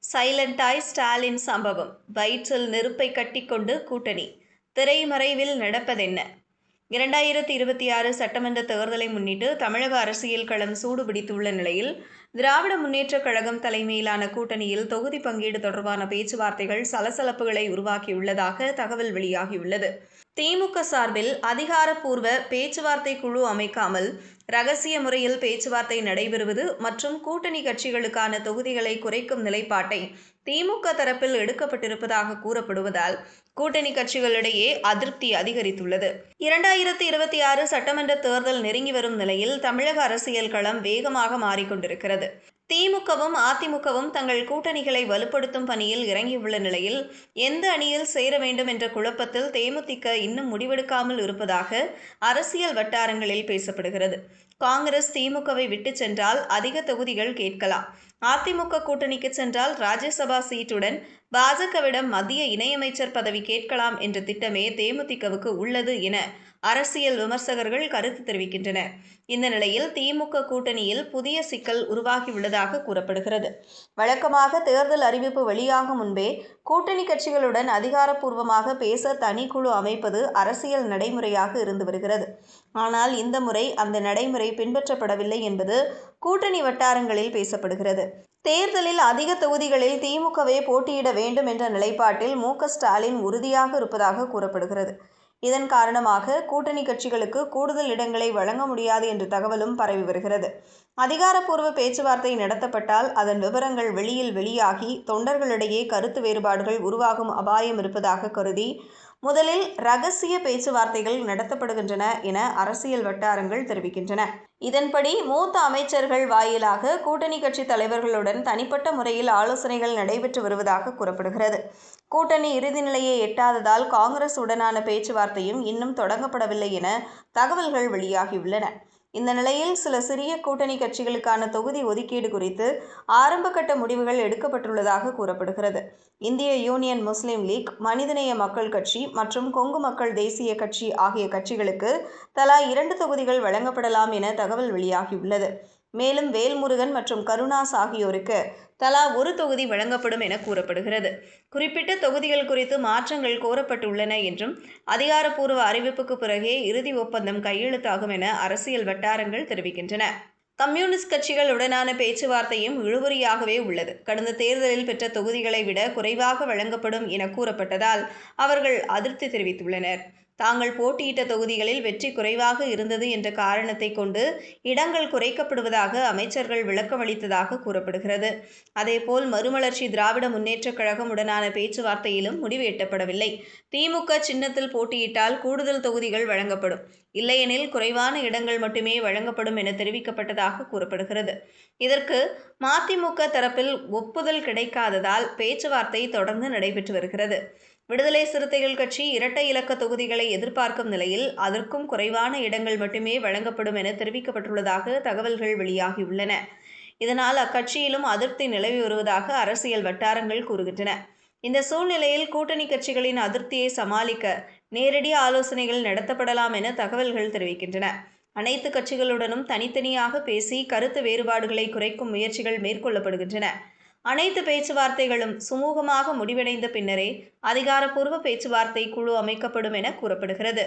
சைலண்டாய் ஸ்டாலின் சம்பவம். வயிற்றில் நெருப்பை கட்டிக்கொண்டு கூட்டணி. திரைமறைவில் நடப்பதென்ன? 2026 சட்டமன்ற தேர்தலை முன்னிட்டு தமிழக அரசியல் களம் சூடுபிடித்துள்ள நிலையில், திராவிட முன்னேற்றக் கழகம் தலைமையிலான கூட்டணியில் தொகுதி பங்கீடு தொடர்பான பேச்சுவார்த்தைகள் சலசலப்புகளை உருவாக்கியுள்ளதாக தகவல் வெளியாகியுள்ளது. திமுக சார்பில் அதிகாரப்பூர்வ பேச்சுவார்த்தை குழு அமைக்காமல் ரகசிய முறையில் பேச்சுவார்த்தை நடைபெறுவது மற்றும் கூட்டணி கட்சிகளுக்கான தொகுதிகளை குறைக்கும் நிலைப்பாட்டை திமுக தரப்பில் எடுக்கப்பட்டிருப்பதாக கூறப்படுவதால் கூட்டணி கட்சிகளிடையே அதிருப்தி அதிகரித்துள்ளது. 2026 சட்டமன்ற தேர்தல் நெருங்கி வரும் நிலையில் தமிழக அரசியல் களம் வேகமாக மாறிக்கொண்டிருக்கிறது. திமுகவும் அதிமுகவும் தங்கள் கூட்டணிகளை வலுப்படுத்தும் பணியில் இறங்கியுள்ள நிலையில், எந்த அணியில் சேர வேண்டும் என்ற குழப்பத்தில் தேமுதிக இன்னும் முடிவெடுக்காமல் இருப்பதாக அரசியல் வட்டாரங்களில் பேசப்படுகிறது. காங்கிரஸ் திமுகவை விட்டு சென்றால் அதிக தொகுதிகள் கேட்கலாம். அதிமுக கூட்டணிக்கு சென்றால் ராஜ்யசபா சீட்டுடன் பாஜகவிடம் மத்திய இணையமைச்சர் பதவி கேட்கலாம் என்ற திட்டமே தேமுதிகவுக்கு உள்ளது என அரசியல் விமர்சகர்கள் கருத்து தெரிவிக்கின்றனர். இந்த நிலையில் திமுக கூட்டணியில் புதிய சிக்கல் உருவாகியுள்ளதாக கூறப்படுகிறது. வழக்கமாக தேர்தல் அறிவிப்பு வெளியாகும் முன்பே கூட்டணி கட்சிகளுடன் அதிகாரப்பூர்வமாக பேச தனிக்குழு அமைப்பது அரசியல் நடைமுறையாக இருந்து வருகிறது. ஆனால் இந்த முறை அந்த நடைமுறை பின்பற்றப்படவில்லை என்பது கூட்டணி வட்டாரங்களில் பேசப்படுகிறது. தேர்தலில் அதிக தொகுதிகளில் திமுகவே போட்டியிட வேண்டும் என்ற நிலைப்பாட்டில் மு.க.ஸ்டாலின் உறுதியாக இருப்பதாக கூறப்படுகிறது. இதன் காரணமாக கூட்டணி கட்சிகளுக்கு கூடுதல் இடங்களை வழங்க முடியாது என்ற தகவலும் பரவி வருகிறது. அதிகாரப்பூர்வ பேச்சுவார்த்தை நடத்தப்பட்டால் அதன் விவரங்கள் வெளியாகி தொண்டர்களிடையே கருத்து வேறுபாடுகள் உருவாகும் அபாயம் இருப்பதாக கருதி முதலில் ரகசிய பேச்சுவார்த்தைகள் நடத்தப்படுகின்றன என அரசியல் வட்டாரங்கள் தெரிவிக்கின்றன. இதன்படி மூத்த அமைச்சர்கள் வாயிலாக கூட்டணி கட்சி தலைவர்களுடன் தனிப்பட்ட முறையில் ஆலோசனைகள் நடைபெற்று வருவதாக கூறப்படுகிறது. கூட்டணி இறுதி நிலையை எட்டாததால் காங்கிரஸ் உடனான பேச்சுவார்த்தையும் இன்னும் தொடங்கப்படவில்லை என தகவல்கள் வெளியாகியுள்ளன. இந்த நிலையில் சில சிறிய கூட்டணி கட்சிகளுக்கான தொகுதி ஒதுக்கீடு குறித்து ஆரம்பகட்ட முடிவுகள் எடுக்கப்பட்டுள்ளதாக கூறப்படுகிறது. இந்திய யூனியன் முஸ்லீம் லீக், மனிதநேய மக்கள் கட்சி மற்றும் கொங்கு மக்கள் தேசிய கட்சி ஆகிய கட்சிகளுக்கு தலா 2 தொகுதிகள் வழங்கப்படலாம் என தகவல் வெளியாகியுள்ளது. மேலும் வேல்முருகன் மற்றும் கருணாஸ் ஆகியோருக்கு தலா 1 தொகுதி வழங்கப்படும் என கூறப்படுகிறது. குறிப்பிட்ட தொகுதிகள் குறித்து மாற்றங்கள் கோரப்பட்டுள்ளன என்றும் அதிகாரப்பூர்வ அறிவிப்புக்கு பிறகே இறுதி ஒப்பந்தம் கையெழுத்தாகும் என அரசியல் வட்டாரங்கள் தெரிவிக்கின்றன. கம்யூனிஸ்ட் கட்சிகள் உடனான பேச்சுவார்த்தையும் இழுபறியாகவே உள்ளது. கடந்த தேர்தலில் பெற்ற தொகுதிகளை விட குறைவாக வழங்கப்படும் என கூறப்பட்டதால் அவர்கள் அதிருப்தி தெரிவித்துள்ளனர். தாங்கள் போட்டியிட்ட தொகுதிகளில் வெற்றி குறைவாக இருந்தது என்ற காரணத்தை கொண்டு இடங்கள் குறைக்கப்படுவதாக அமைச்சர்கள் விளக்கமளித்ததாக கூறப்படுகிறது. அதேபோல் மறுமலர்ச்சி திராவிட முன்னேற்றக் கழகம் உடனான பேச்சுவார்த்தையிலும் முடிவு எட்டப்படவில்லை. திமுக சின்னத்தில் போட்டியிட்டால் கூடுதல் தொகுதிகள் வழங்கப்படும், இல்லையெனில் குறைவான இடங்கள் மட்டுமே வழங்கப்படும் என தெரிவிக்கப்பட்டதாக கூறப்படுகிறது. இதற்கு மதிமுக தரப்பில் ஒப்புதல் கிடைக்காததால் பேச்சுவார்த்தை தொடர்ந்து நடைபெற்று வருகிறது. விடுதலை சிறுத்தைகள் கட்சி இரட்டை இலக்க தொகுதிகளை எதிர்பார்க்கும் நிலையில் அதற்கும் குறைவான இடங்கள் மட்டுமே வழங்கப்படும் என தெரிவிக்கப்பட்டுள்ளதாக தகவல்கள் வெளியாகியுள்ளன. இதனால் அக்கட்சியிலும் அதிருப்தி நிலவி வருவதாக அரசியல் வட்டாரங்கள் கூறுகின்றன. இந்த சூழ்நிலையில் கூட்டணி கட்சிகளின் அதிருப்தியை சமாளிக்க நேரடி ஆலோசனைகள் நடத்தப்படலாம் என தகவல்கள் தெரிவிக்கின்றன. அனைத்து கட்சிகளுடனும் தனித்தனியாக பேசி கருத்து வேறுபாடுகளை குறைக்கும் முயற்சிகள் மேற்கொள்ளப்படுகின்றன. அனைத்து பேச்சுவார்த்தைகளும் சுமூகமாக முடிவடைந்த பின்னரே அதிகாரப்பூர்வ பேச்சுவார்த்தை குழு அமைக்கப்படும் என கூறப்படுகிறது.